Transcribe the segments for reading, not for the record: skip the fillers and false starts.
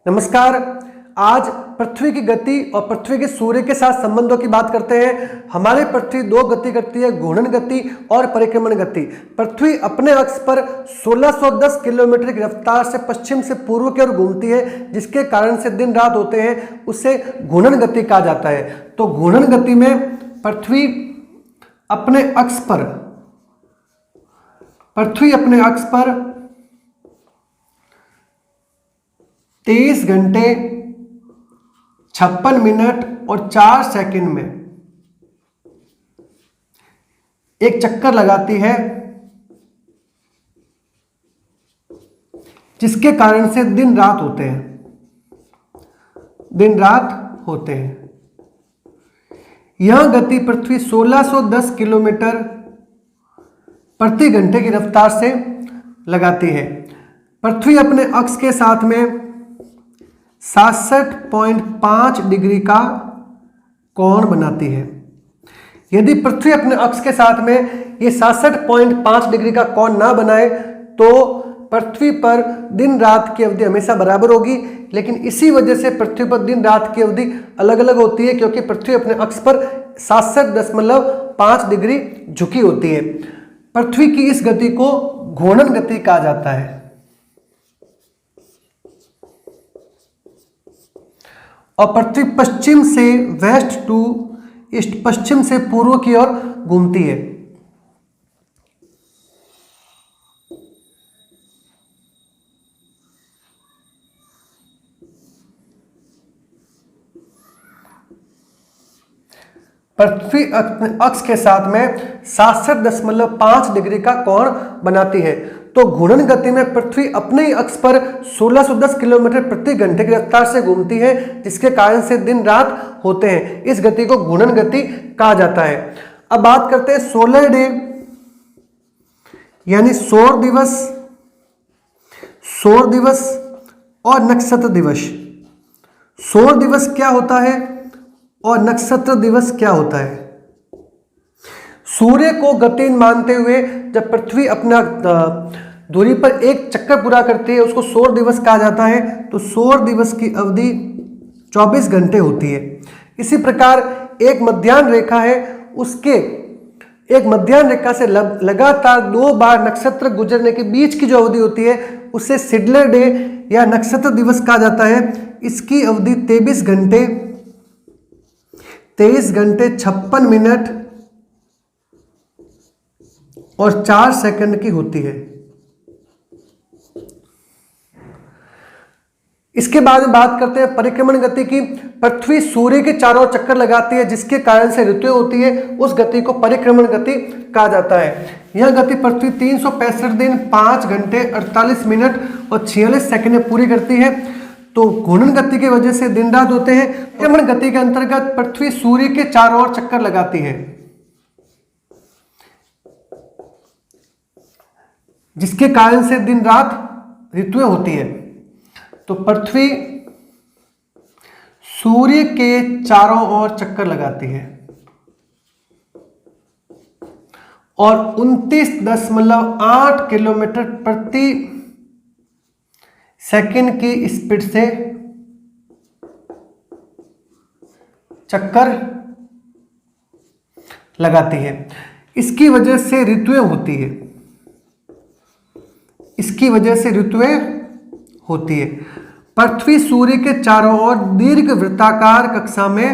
नमस्कार। आज पृथ्वी की गति और पृथ्वी के सूर्य के साथ संबंधों की बात करते हैं। हमारी पृथ्वी दो गति करती है, घूर्णन गति और परिक्रमण गति। पृथ्वी अपने अक्ष पर 1610 किलोमीटर की रफ्तार से पश्चिम से पूर्व की ओर घूमती है, जिसके कारण से दिन रात होते हैं। उसे घूर्णन गति कहा जाता है। तो घूर्णन गति में पृथ्वी अपने अक्ष पर 23 घंटे 56 मिनट और 4 सेकंड में एक चक्कर लगाती है, जिसके कारण से दिन रात होते हैं। यह गति पृथ्वी 1610 किलोमीटर प्रति घंटे की रफ्तार से लगाती है। पृथ्वी अपने अक्ष के साथ में 67.5 डिग्री का कोण बनाती है। यदि पृथ्वी अपने अक्ष के साथ में ये 67.5 डिग्री का कोण ना बनाए तो पृथ्वी पर दिन रात की अवधि हमेशा बराबर होगी। लेकिन इसी वजह से पृथ्वी पर दिन रात की अवधि अलग अलग होती है, क्योंकि पृथ्वी अपने अक्ष पर 67.5 डिग्री झुकी होती है। पृथ्वी की इस गति को घूर्णन गति कहा जाता है। और पृथ्वी पश्चिम से वेस्ट टू ईस्ट, पश्चिम से पूर्व की ओर घूमती है। पृथ्वी अपने अक्ष के साथ में 67.5 डिग्री का कोण बनाती है। तो घूर्णन गति में पृथ्वी अपने ही अक्ष पर 1610 किलोमीटर प्रति घंटे की रफ्तार से घूमती है, जिसके कारण से दिन रात होते हैं। इस गति को घूर्णन गति कहा जाता है। अब बात करते हैं सोलर डे यानी सौर दिवस और नक्षत्र दिवस। सौर दिवस क्या होता है और नक्षत्र दिवस क्या होता है? सूर्य को गतिहीन मानते हुए जब पृथ्वी अपना दूरी पर एक चक्कर पूरा करती है, उसको सौर दिवस कहा जाता है। तो सौर दिवस की अवधि 24 घंटे होती है। इसी प्रकार एक मध्याह्न रेखा है, एक मध्याह्न रेखा से लगातार 2 बार नक्षत्र गुजरने के बीच की जो अवधि होती है, उसे सिडलर डे या नक्षत्र दिवस कहा जाता है। इसकी अवधि 23 घंटे 56 मिनट और 4 सेकंड की होती है। इसके बाद में बात करते हैं परिक्रमण गति की। पृथ्वी सूर्य के चारों ओर चक्कर लगाती है, जिसके कारण से ऋतुएं होती है। उस गति को परिक्रमण गति कहा जाता है। यह गति पृथ्वी 365 दिन 5 घंटे 48 मिनट और 46 सेकंड में पूरी करती है। तो घूर्णन गति की वजह से दिन रात होते हैं। परिक्रमण गति के अंतर्गत पृथ्वी सूर्य के चारों ओर चक्कर लगाती है, जिसके कारण से दिन रात ऋतुएं होती है। तो पृथ्वी सूर्य के चारों ओर चक्कर लगाती है और 29.8 किलोमीटर प्रति सेकंड की स्पीड से चक्कर लगाती है। इसकी वजह से ऋतुएं होती है। पृथ्वी सूर्य के चारों ओर दीर्घ वृत्ताकार कक्षा में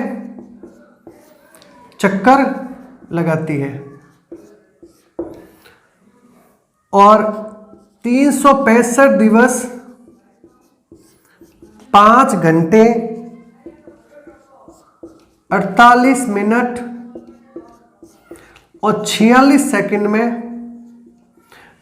चक्कर लगाती है और 365 दिवस 5 घंटे 48 मिनट और 46 सेकंड में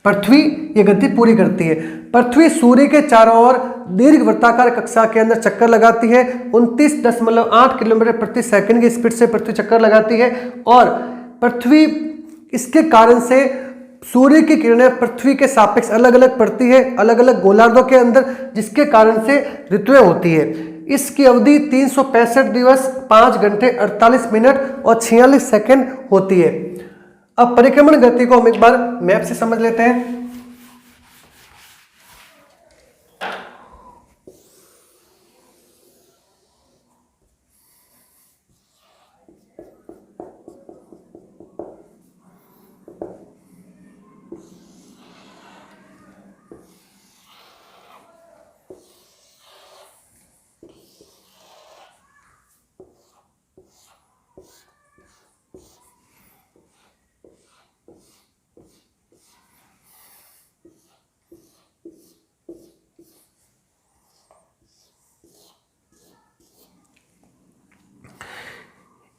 पृथ्वी ये गति पूरी करती है। पृथ्वी सूर्य के चारों ओर दीर्घ वृत्ताकार कक्षा के अंदर चक्कर लगाती है। 29.8 किलोमीटर प्रति सेकंड की स्पीड से पृथ्वी चक्कर लगाती है और पृथ्वी इसके कारण से सूर्य की किरणें पृथ्वी के सापेक्ष अलग अलग पड़ती है, अलग अलग गोलार्धों के अंदर, जिसके कारण से ऋतुएं होती है। इसकी अवधि 365 दिवस 5 घंटे 48 मिनट और 46 सेकंड होती है। अब परिक्रमण गति को हम एक बार मैप से समझ लेते हैं।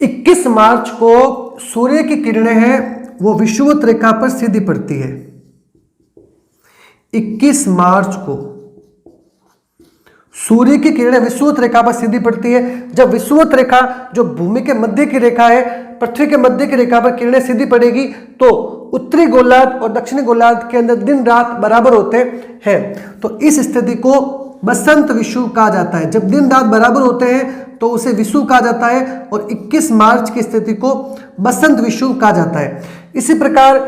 21 मार्च को सूर्य की किरणें हैं वो विषुवत रेखा पर सीधी पड़ती है। 21 मार्च को सूर्य की किरणें विषुवत रेखा पर सीधी पड़ती है। जब विषुवत रेखा जो भूमि के मध्य की रेखा है, पृथ्वी के मध्य की रेखा पर किरणें सीधी पड़ेगी तो उत्तरी गोलार्ध और दक्षिणी गोलार्ध के अंदर दिन रात बराबर होते हैं। तो इस स्थिति को बसंत विषुव कहा जाता है। जब दिन रात बराबर होते हैं तो उसे विषुव कहा जाता है और 21 मार्च की स्थिति को बसंत विषुव कहा जाता है। इसी प्रकार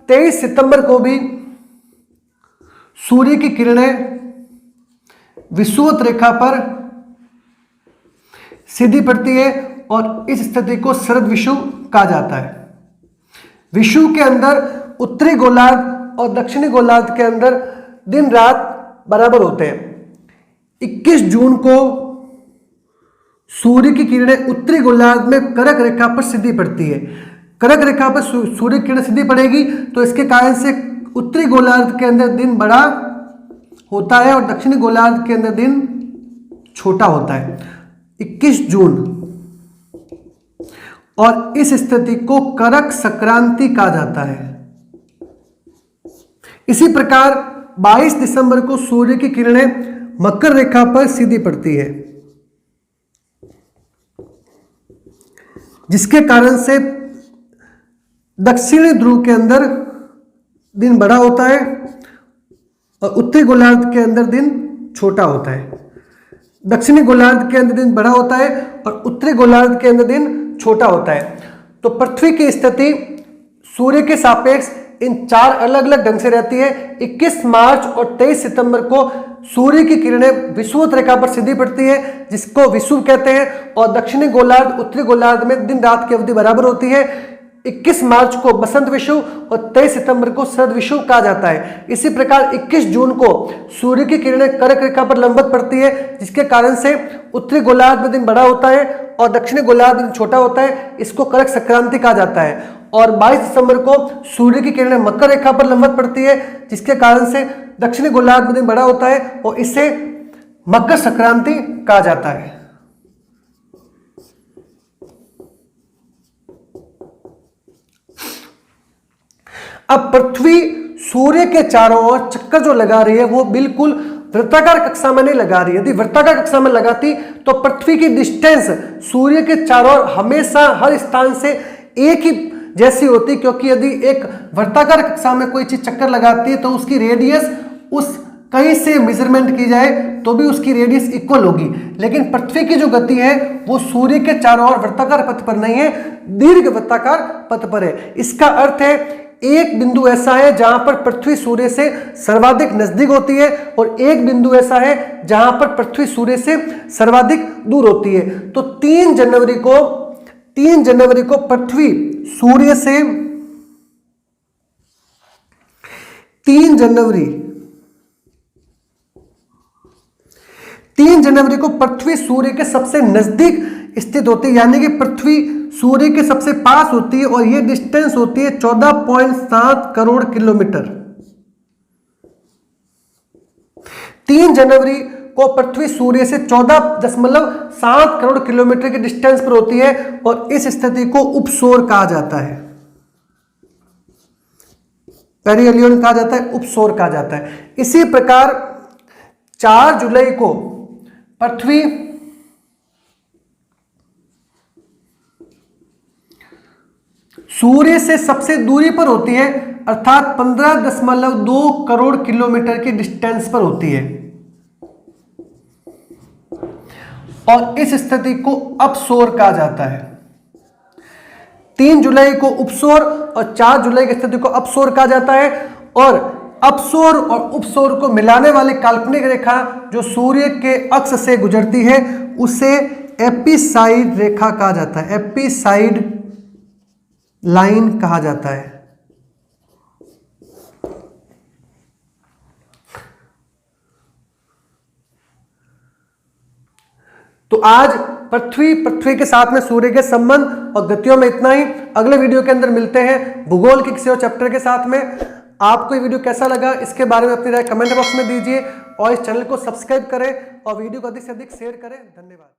23 सितंबर को भी सूर्य की किरणें विषुवत रेखा पर सीधी पड़ती है और इस स्थिति को शरद विषुव कहा जाता है। विषुव के अंदर उत्तरी गोलार्ध और दक्षिणी गोलार्ध के अंदर दिन रात बराबर होते हैं। 21 जून को सूर्य की किरणें उत्तरी गोलार्ध में कर्क रेखा पर सीधी पड़ती है। कर्क रेखा पर सूर्य की किरण सीधी पड़ेगी तो इसके कारण से उत्तरी गोलार्ध के अंदर दिन बड़ा होता है और दक्षिणी गोलार्ध के अंदर दिन छोटा होता है। 21 जून और इस स्थिति को कर्क संक्रांति कहा जाता है। इसी प्रकार 22 दिसंबर को सूर्य की किरणें मकर रेखा पर सीधी पड़ती है, जिसके कारण से दक्षिणी ध्रुव के अंदर दिन बड़ा होता है और उत्तरी गोलार्ध के अंदर दिन छोटा होता है। दक्षिणी गोलार्ध के अंदर दिन बड़ा होता है और उत्तरी गोलार्ध के अंदर दिन छोटा होता है। तो पृथ्वी की स्थिति सूर्य के सापेक्ष इन 4 अलग अलग ढंग से रहती है। 21 मार्च और 23 सितंबर को सूर्य की किरणें विषुवत रेखा पर सीधी पड़ती है, जिसको विषुव कहते हैं, और दक्षिणी गोलार्ध उत्तरी गोलार्ध में दिन रात की अवधि बराबर होती है। 21 मार्च को बसंत विषुव और 23 सितंबर को शरद विषुव कहा जाता है। इसी प्रकार 21 जून को सूर्य की किरणें कर्क रेखा पर लंबवत पड़ती है, जिसके कारण से उत्तरी गोलार्ध में दिन बड़ा होता है और दक्षिणी गोलार्ध में छोटा होता है। इसको कर्क संक्रांति कहा जाता है। और 22 दिसंबर को सूर्य की किरणें मकर रेखा पर लंबवत पड़ती है, जिसके कारण से दक्षिणी गोलार्ध में दिन बड़ा होता है और इसे मकर संक्रांति कहा जाता है। अब पृथ्वी सूर्य के चारों ओर चक्कर जो लगा रही है वो बिल्कुल वृत्ताकार कक्षा में नहीं लगा रही है। यदि वृत्ताकार कक्षा में लगाती तो पृथ्वी की डिस्टेंस सूर्य के चारों ओर हमेशा हर स्थान से एक ही जैसी होती, क्योंकि यदि एक वृत्ताकार कक्षा में कोई चीज चक्कर लगाती है तो उसकी रेडियस उस कहीं से मेजरमेंट की जाए तो भी उसकी रेडियस इक्वल होगी। लेकिन पृथ्वी की जो गति है वो सूर्य के चारों ओर वृत्ताकार पथ पर नहीं है, दीर्घ वृत्ताकार पथ पर है। इसका अर्थ है एक बिंदु ऐसा है जहां पर पृथ्वी सूर्य से सर्वाधिक नजदीक होती है और एक बिंदु ऐसा है जहां पर पृथ्वी सूर्य से सर्वाधिक दूर होती है। तो 3 जनवरी को पृथ्वी सूर्य से 3 जनवरी को पृथ्वी सूर्य के सबसे नजदीक स्थित होती है, यानी कि पृथ्वी सूर्य के सबसे पास होती है और यह डिस्टेंस होती है 14.7 करोड़ किलोमीटर। 3 जनवरी को पृथ्वी सूर्य से 14.7 करोड़ किलोमीटर के डिस्टेंस पर होती है और इस स्थिति को उपसौर कहा जाता है, पेरिहेलियन कहा जाता है, उपसौर कहा जाता है। इसी प्रकार 4 जुलाई को पृथ्वी सूर्य से सबसे दूरी पर होती है, अर्थात 15.2 करोड़ किलोमीटर की डिस्टेंस पर होती है और इस स्थिति को अपसौर कहा जाता है। 3 जुलाई को उपसौर और 4 जुलाई की स्थिति को अपसौर कहा जाता है। और अपसौर और उपसौर को मिलाने वाली काल्पनिक रेखा जो सूर्य के अक्ष से गुजरती है उसे एपिसाइड रेखा कहा जाता है, एपिसाइड लाइन कहा जाता है। तो आज पृथ्वी के साथ में सूर्य के संबंध और गतियों में इतना ही। अगले वीडियो के अंदर मिलते हैं भूगोल के किसी और चैप्टर के साथ में। आपको ये वीडियो कैसा लगा इसके बारे में अपनी राय कमेंट बॉक्स में दीजिए और इस चैनल को सब्सक्राइब करें और वीडियो को अधिक से अधिक शेयर करें। धन्यवाद।